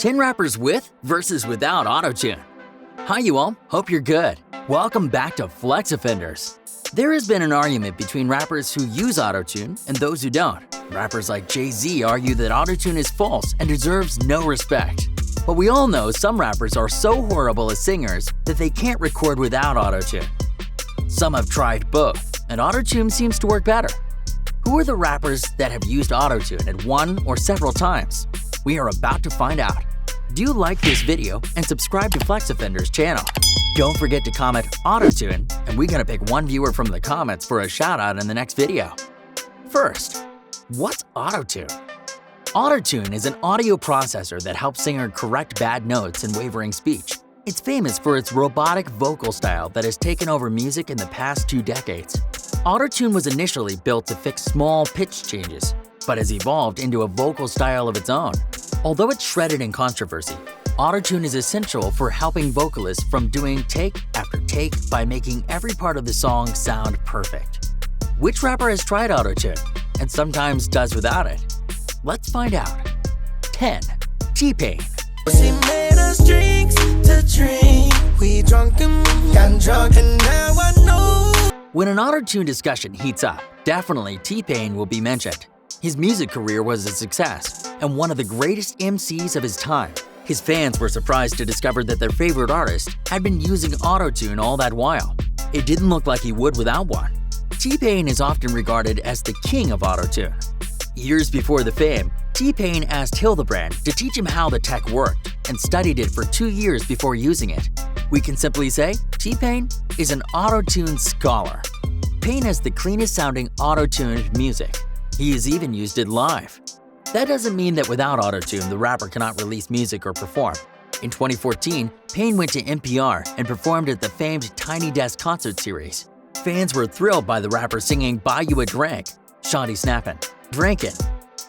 10 rappers with versus without Autotune. Hi you all, hope you're good. Welcome back to Flex Offenders. There has been an argument between rappers who use Autotune and those who don't. Rappers like Jay-Z argue that Autotune is false and deserves no respect. But we all know some rappers are so horrible as singers that they can't record without Autotune. Some have tried both, and Autotune seems to work better. Who are the rappers that have used Autotune at one or several times? We are about to find out. Do you like this video and subscribe to Flex Offenders channel? Don't forget to comment Autotune, and we're gonna pick one viewer from the comments for a shout out in the next video. First, what's Autotune? Autotune is an audio processor that helps singers correct bad notes and wavering speech. It's famous for its robotic vocal style that has taken over music in the past 2 decades. Autotune was initially built to fix small pitch changes, but has evolved into a vocal style of its own. Although it's shredded in controversy, Autotune is essential for helping vocalists from doing take after take by making every part of the song sound perfect. Which rapper has tried Autotune and sometimes does without it? Let's find out. 10. TPain. She made us drinks to drink. We drunk and got drunk and now I know. When an Autotune discussion heats up, definitely TPain will be mentioned. His music career was a success and one of the greatest MCs of his time. His fans were surprised to discover that their favorite artist had been using Autotune all that while. It didn't look like he would without one. TPain is often regarded as the king of Autotune. Years before the fame, TPain asked Hildebrand to teach him how the tech worked and studied it for 2 years before using it. We can simply say TPain is an Autotune scholar. Pain has the cleanest sounding Autotuned music. He has even used it live. That doesn't mean that without Autotune, the rapper cannot release music or perform. In 2014, Pain went to NPR and performed at the famed Tiny Desk concert series. Fans were thrilled by the rapper singing Buy You a Drink, Shanty Snappin', Drinkin',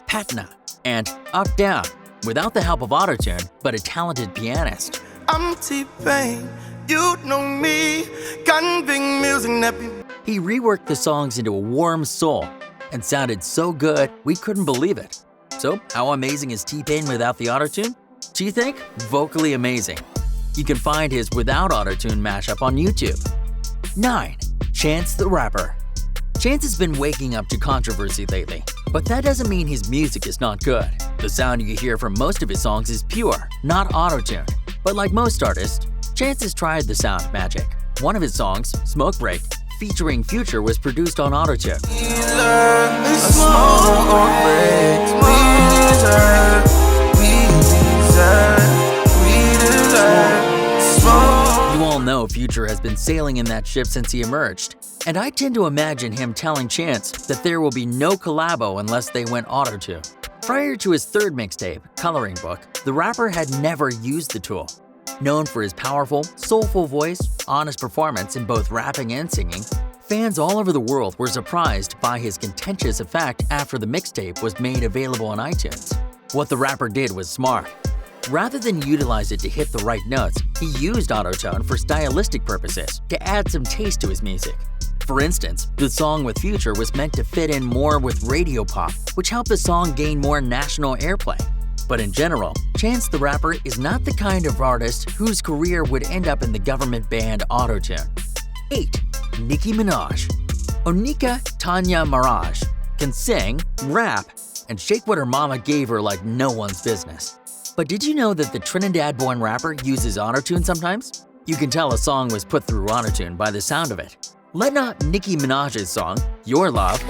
Patna, and Up Down without the help of Autotune, but a talented pianist. I'm TPain, you know me, got big music nappy. He reworked the songs into a warm soul and sounded so good we couldn't believe it. So, how amazing is TPain without the Autotune? Do you think? Vocally amazing. You can find his Without Autotune mashup on YouTube. 9. Chance the Rapper. Chance has been waking up to controversy lately, but that doesn't mean his music is not good. The sound you hear from most of his songs is pure, not Autotune. But like most artists, Chance has tried the sound magic. One of his songs, Smoke Break, featuring Future, was produced on Autotune. You all know Future has been sailing in that ship since he emerged, and I tend to imagine him telling Chance that there will be no collabo unless they went Autotune. Prior to his third mixtape, Coloring Book, the rapper had never used the tool. Known for his powerful, soulful voice, honest performance in both rapping and singing, fans all over the world were surprised by his contentious effect after the mixtape was made available on iTunes. What the rapper did was smart. Rather than utilize it to hit the right notes, he used Autotune for stylistic purposes to add some taste to his music. For instance, the song with Future was meant to fit in more with radio pop, which helped the song gain more national airplay. But in general, Chance the Rapper is not the kind of artist whose career would end up in the government-banned Autotune. 8. Nicki Minaj. Onika Tanya Maraj can sing, rap, and shake what her mama gave her like no one's business. But did you know that the Trinidad-born rapper uses Autotune sometimes? You can tell a song was put through Autotune by the sound of it. Let not Nicki Minaj's song, Your Love,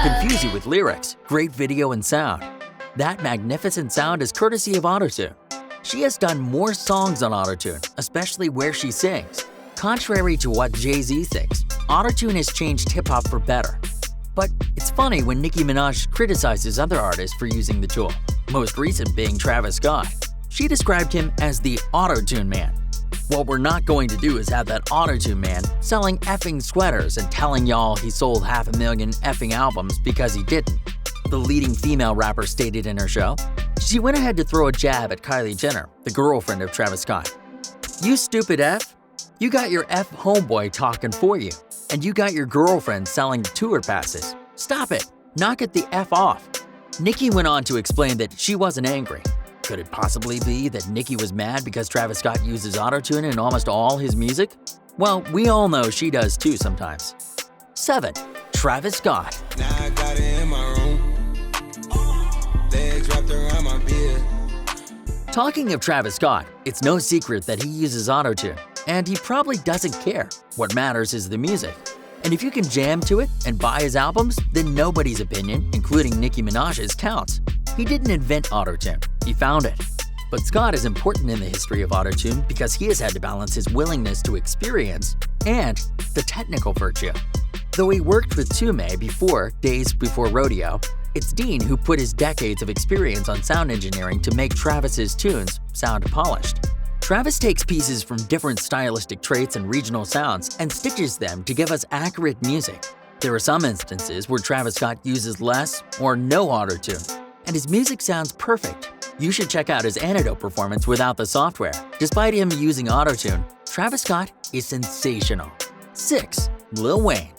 confuse you with lyrics, great video and sound. That magnificent sound is courtesy of Autotune. She has done more songs on Autotune, especially where she sings. Contrary to what Jay-Z thinks, Autotune has changed hip-hop for better. But it's funny when Nicki Minaj criticizes other artists for using the tool, most recent being Travis Scott. She described him as the Autotune man. What we're not going to do is have that Autotune man selling effing sweaters and telling y'all he sold 500,000 effing albums because he didn't. The leading female rapper stated in her show. She went ahead to throw a jab at Kylie Jenner, the girlfriend of Travis Scott. You stupid F. You got your F homeboy talking for you. And you got your girlfriend selling tour passes. Stop it. Knock it the F off. Nicki went on to explain that she wasn't angry. Could it possibly be that Nicki was mad because Travis Scott uses Autotune in almost all his music? Well, we all know she does too sometimes. 7. Travis Scott. Now I got it in my room. Legs wrapped around my beard. Talking of Travis Scott, it's no secret that he uses Autotune, and he probably doesn't care. What matters is the music. And if you can jam to it and buy his albums, then nobody's opinion, including Nicki Minaj's, counts. He didn't invent Autotune, he found it. But Scott is important in the history of Autotune because he has had to balance his willingness to experience and the technical virtue. Though he worked with Tume before Days Before Rodeo, it's Dean who put his decades of experience on sound engineering to make Travis's tunes sound polished. Travis takes pieces from different stylistic traits and regional sounds and stitches them to give us accurate music. There are some instances where Travis Scott uses less or no Autotune, and his music sounds perfect. You should check out his Antidote performance without the software. Despite him using Autotune, Travis Scott is sensational. 6. Lil Wayne.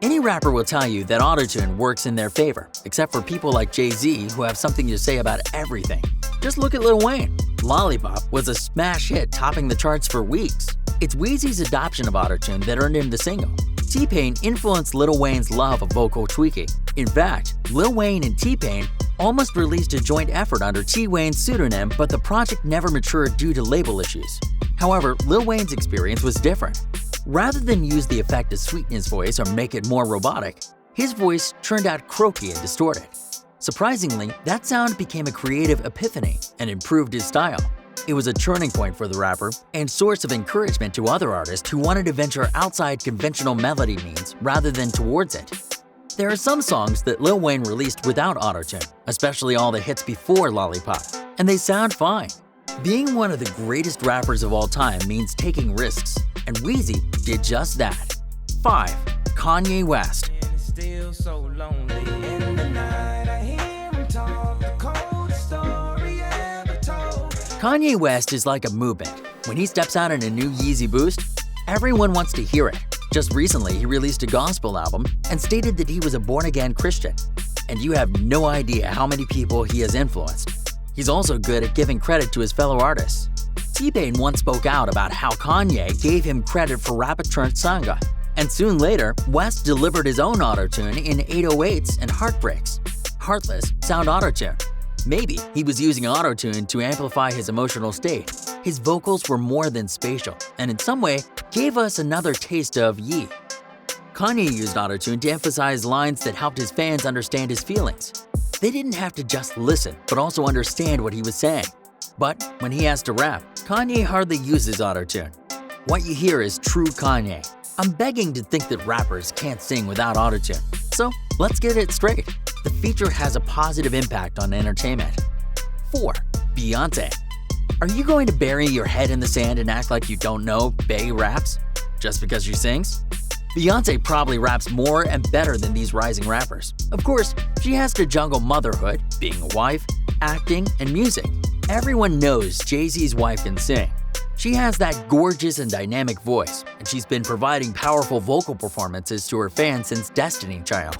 Any rapper will tell you that Autotune works in their favor, except for people like Jay-Z who have something to say about everything. Just look at Lil Wayne. Lollipop was a smash hit topping the charts for weeks. It's Weezy's adoption of Autotune that earned him the single. TPain influenced Lil Wayne's love of vocal tweaking. In fact, Lil Wayne and TPain almost released a joint effort under T. Wayne's pseudonym, but the project never matured due to label issues. However, Lil Wayne's experience was different. Rather than use the effect to sweeten his voice or make it more robotic, his voice turned out croaky and distorted. Surprisingly, that sound became a creative epiphany and improved his style. It was a turning point for the rapper and source of encouragement to other artists who wanted to venture outside conventional melody means rather than towards it. There are some songs that Lil Wayne released without Autotune, especially all the hits before Lollipop, and they sound fine. Being one of the greatest rappers of all time means taking risks, and Weezy did just that. 5. Kanye West. Kanye West is like a movement. When he steps out in a new Yeezy Boost, everyone wants to hear it. Just recently, he released a gospel album and stated that he was a born-again Christian. And you have no idea how many people he has influenced. He's also good at giving credit to his fellow artists. TPain once spoke out about how Kanye gave him credit for Rapid Sanga. And soon later, West delivered his own Autotune in 808s and Heartbreaks. Heartless sound Autotune. Maybe he was using Autotune to amplify his emotional state. His vocals were more than spatial, and in some way, gave us another taste of Yee. Kanye used Autotune to emphasize lines that helped his fans understand his feelings. They didn't have to just listen, but also understand what he was saying. But when he has to rap, Kanye hardly uses Autotune. What you hear is true Kanye. I'm begging to think that rappers can't sing without Autotune. So let's get it straight. The feature has a positive impact on entertainment. 4. Beyonce. Are you going to bury your head in the sand and act like you don't know Bey raps? Just because she sings? Beyonce probably raps more and better than these rising rappers. Of course, she has to juggle motherhood, being a wife, acting, and music. Everyone knows Jay-Z's wife can sing. She has that gorgeous and dynamic voice, and she's been providing powerful vocal performances to her fans since Destiny Child.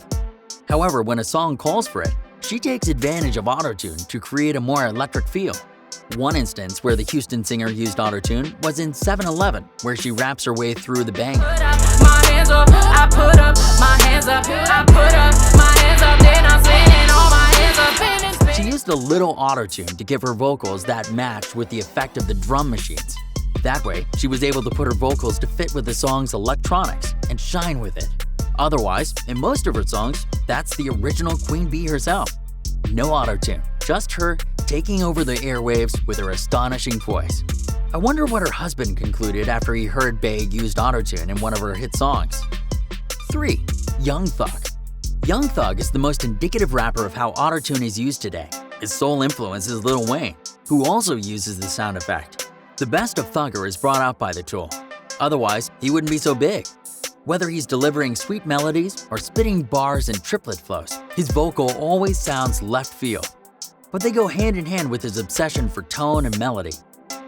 However, when a song calls for it, she takes advantage of Autotune to create a more electric feel. One instance where the Houston singer used Autotune was in 7-Eleven, where she raps her way through the banger. She used a little Autotune to give her vocals that matched with the effect of the drum machines. That way, she was able to put her vocals to fit with the song's electronics and shine with it. Otherwise, in most of her songs, that's the original Queen Bee herself. No Autotune, just her taking over the airwaves with her astonishing voice. I wonder what her husband concluded after he heard Bey used Autotune in one of her hit songs. 3. Young Thug. Young Thug is the most indicative rapper of how Autotune is used today. His sole influence is Lil Wayne, who also uses the sound effect. The best of Thugger is brought out by the tool. Otherwise, he wouldn't be so big. Whether he's delivering sweet melodies or spitting bars and triplet flows, his vocal always sounds left field. But they go hand in hand with his obsession for tone and melody.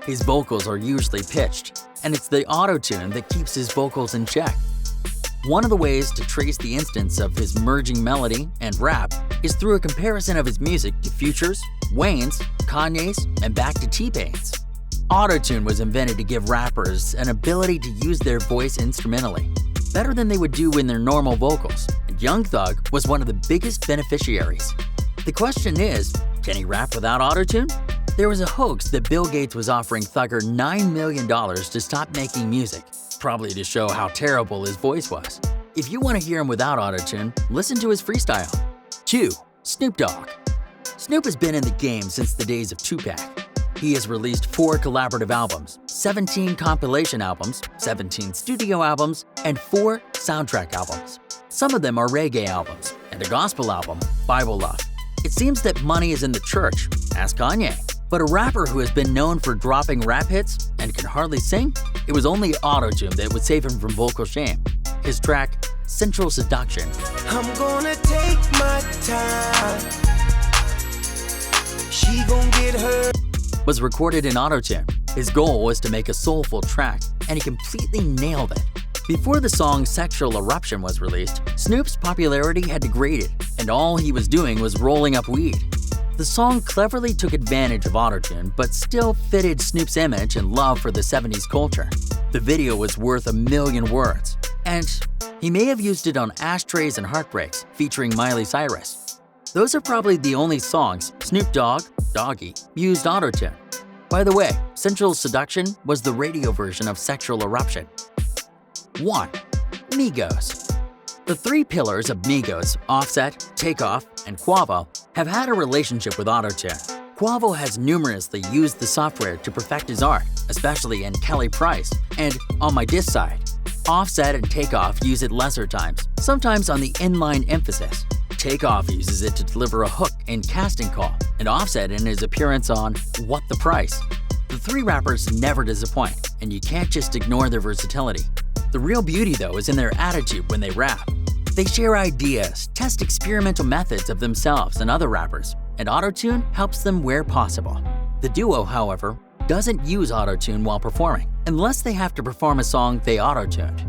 His vocals are usually pitched, and it's the Autotune that keeps his vocals in check. One of the ways to trace the instance of his merging melody and rap is through a comparison of his music to Future's, Wayne's, Kanye's, and back to TPain's. Autotune was invented to give rappers an ability to use their voice instrumentally, better than they would do in their normal vocals, and Young Thug was one of the biggest beneficiaries. The question is, can he rap without Autotune? There was a hoax that Bill Gates was offering Thugger $9 million to stop making music, probably to show how terrible his voice was. If you want to hear him without Autotune, listen to his freestyle. 2. Snoop Dogg. Snoop has been in the game since the days of Tupac. He has released 4 collaborative albums, 17 compilation albums, 17 studio albums, and 4 soundtrack albums. Some of them are reggae albums, and a gospel album, Bible Love. It seems that money is in the church, ask Kanye. But a rapper who has been known for dropping rap hits and can hardly sing? It was only Autotune that would save him from vocal shame. His track, Sensual Seduction, I'm gonna take my time. She gon' get her. was recorded in Autotune. His goal was to make a soulful track, and he completely nailed it. Before the song Sexual Eruption was released, Snoop's popularity had degraded, and all he was doing was rolling up weed. The song cleverly took advantage of Autotune, but still fitted Snoop's image and love for the 70s culture. The video was worth a million words, and he may have used it on Ashtrays and Heartbreaks, featuring Miley Cyrus. Those are probably the only songs Snoop Dogg, Doggy, used Autotune. By the way, Sensual Seduction was the radio version of Sexual Eruption. 1. Migos. The 3 pillars of Migos, Offset, Takeoff, and Quavo, have had a relationship with Autotune. Quavo has numerously used the software to perfect his art, especially in Kelly Price and On My Diss Side. Offset and Takeoff use it lesser times, sometimes on the inline emphasis. Takeoff uses it to deliver a hook in Casting Call, and Offset in his appearance on What the Price. The 3 rappers never disappoint, and you can't just ignore their versatility. The real beauty, though, is in their attitude when they rap. They share ideas, test experimental methods of themselves and other rappers, and Autotune helps them where possible. The duo, however, doesn't use Autotune while performing, unless they have to perform a song they Autotuned.